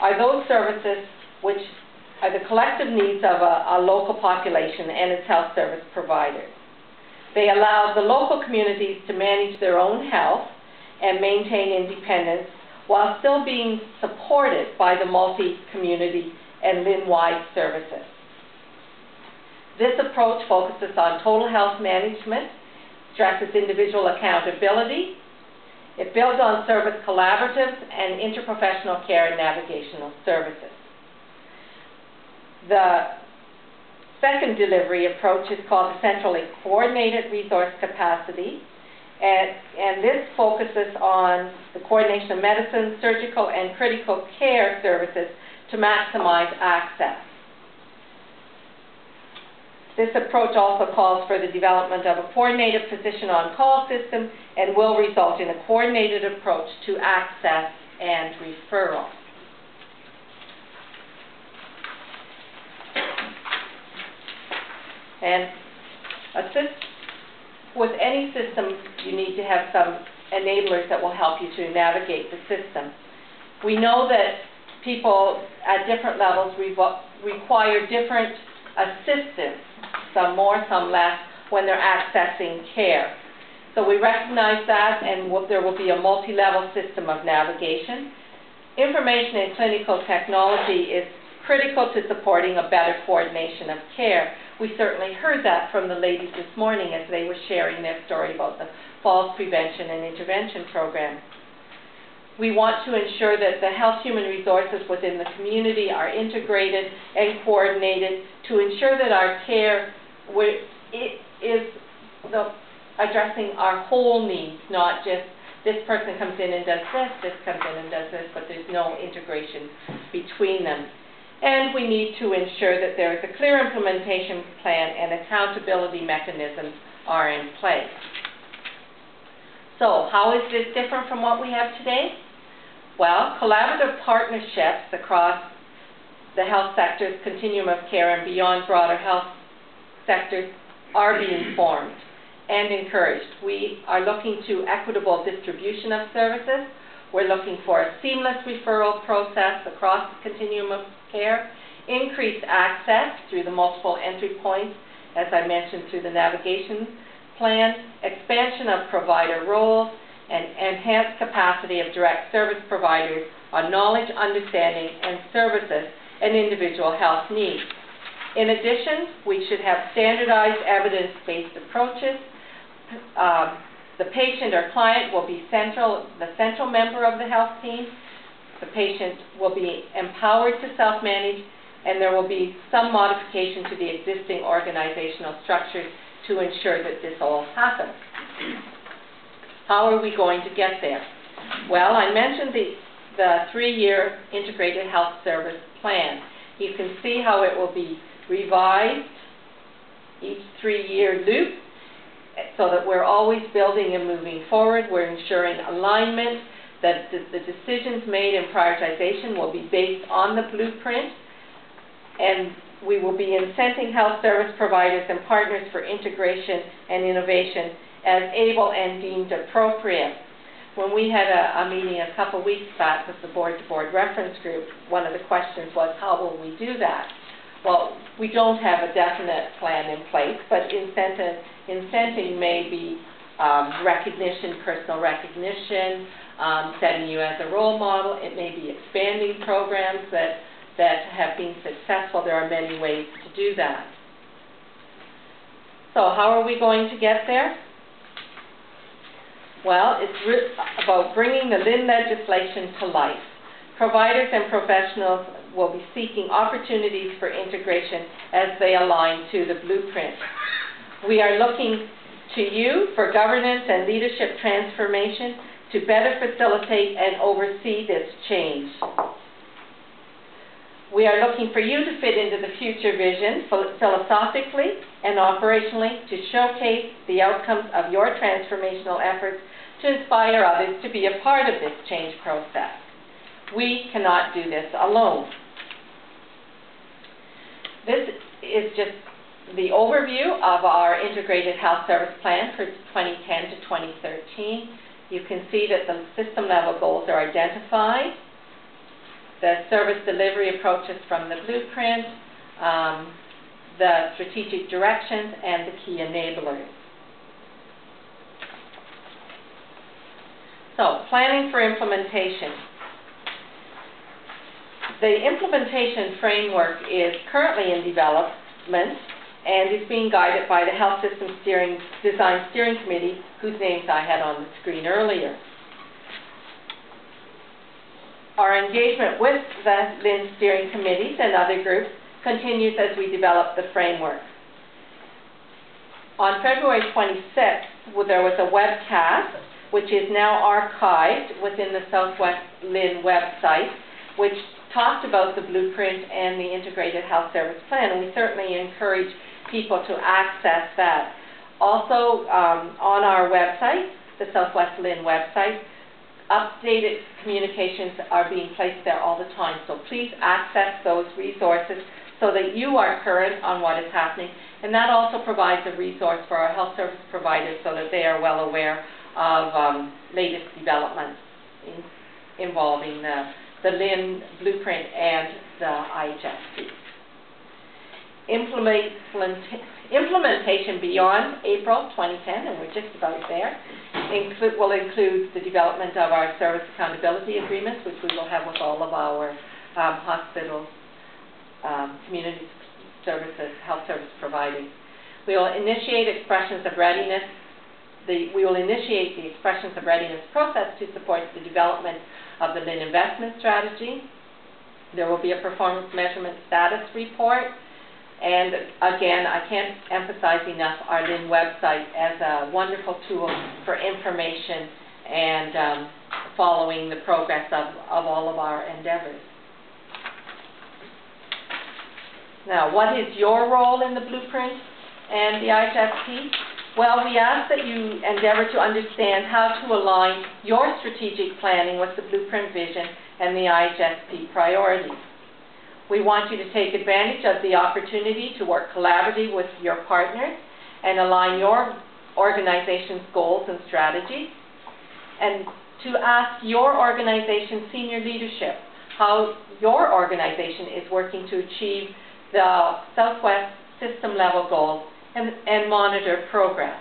are those services which are the collective needs of a local population and its health service providers. They allow the local communities to manage their own health and maintain independence while still being supported by the multi-community and LHIN-wide services. This approach focuses on total health management, stresses individual accountability. It builds on service collaboratives and interprofessional care and navigational services. The second delivery approach is called the Centrally Coordinated Resource Capacity, and this focuses on the coordination of medicine, surgical, and critical care services to maximize access. This approach also calls for the development of a coordinated physician on-call system and will result in a coordinated approach to access and referral. And assist with any system, you need to have some enablers that will help you to navigate the system. We know that people at different levels require different assistance, some more, some less, when they're accessing care. So we recognize that, and there will be a multi-level system of navigation. Information and clinical technology is critical to supporting a better coordination of care. We certainly heard that from the ladies this morning as they were sharing their story about the falls prevention and intervention program. We want to ensure that the health human resources within the community are integrated and coordinated to ensure that our care is addressing our whole needs, not just this person comes in and does this comes in and does this, but there's no integration between them. And we need to ensure that there is a clear implementation plan and accountability mechanisms are in place. So, how is this different from what we have today? Well, collaborative partnerships across the health sector's continuum of care and beyond broader health sectors are being formed and encouraged. We are looking to equitable distribution of services. We're looking for a seamless referral process across the continuum of care, increased access through the multiple entry points, as I mentioned through the navigation plan, expansion of provider roles, and enhanced capacity of direct service providers on knowledge, understanding, and services and individual health needs. In addition, we should have standardized evidence-based approaches. The patient or client will be the central member of the health team. The patient will be empowered to self-manage, and there will be some modification to the existing organizational structures to ensure that this all happens. How are we going to get there? Well, I mentioned the 3-year integrated health service plan. You can see how it will be revised each 3-year loop so that we're always building and moving forward. We're ensuring alignment, that the decisions made in prioritization will be based on the blueprint, and we will be incenting health service providers and partners for integration and innovation as able and deemed appropriate. When we had a meeting a couple weeks back with the board-to-board reference group, one of the questions was, how will we do that? Well, we don't have a definite plan in place, but incenting may be recognition, personal recognition, setting you as a role model. It may be expanding programs that have been successful. There are many ways to do that. So how are we going to get there? Well, it's about bringing the LHIN legislation to life. Providers and professionals will be seeking opportunities for integration as they align to the blueprint. We are looking to you for governance and leadership transformation to better facilitate and oversee this change. We are looking for you to fit into the future vision philosophically and operationally to showcase the outcomes of your transformational efforts to inspire others to be a part of this change process. We cannot do this alone. This is just the overview of our Integrated Health Service Plan for 2010 to 2013. You can see that the system level goals are identified. the service delivery approaches from the blueprint, the strategic directions, and the key enablers. So, planning for implementation. The implementation framework is currently in development and is being guided by the Health System Design Steering Committee, whose names I had on the screen earlier. Our engagement with the LHIN steering committees and other groups continues as we develop the framework. On February 26th, there was a webcast, which is now archived within the Southwest LHIN website, which talked about the blueprint and the Integrated Health Service Plan, and we certainly encourage people to access that. Also, on our website, the Southwest LHIN website, updated communications are being placed there all the time, so please access those resources so that you are current on what is happening, and that also provides a resource for our health service providers so that they are well aware of latest developments involving the LHIN blueprint and the IHSP. Implementation beyond April 2010, and we're just about there, will include the development of our service accountability agreements, which we will have with all of our hospitals, community services, health service providers. We will initiate expressions of readiness. We will initiate the expressions of readiness process to support the development of the LHIN investment strategy. There will be a performance measurement status report. And again, I can't emphasize enough our LHIN website as a wonderful tool for information and following the progress of all of our endeavors. Now, what is your role in the blueprint and the IHSP? Well, we ask that you endeavor to understand how to align your strategic planning with the blueprint vision and the IHSP priorities. We want you to take advantage of the opportunity to work collaboratively with your partners and align your organization's goals and strategies, and to ask your organization's senior leadership how your organization is working to achieve the Southwest system level goals and monitor progress.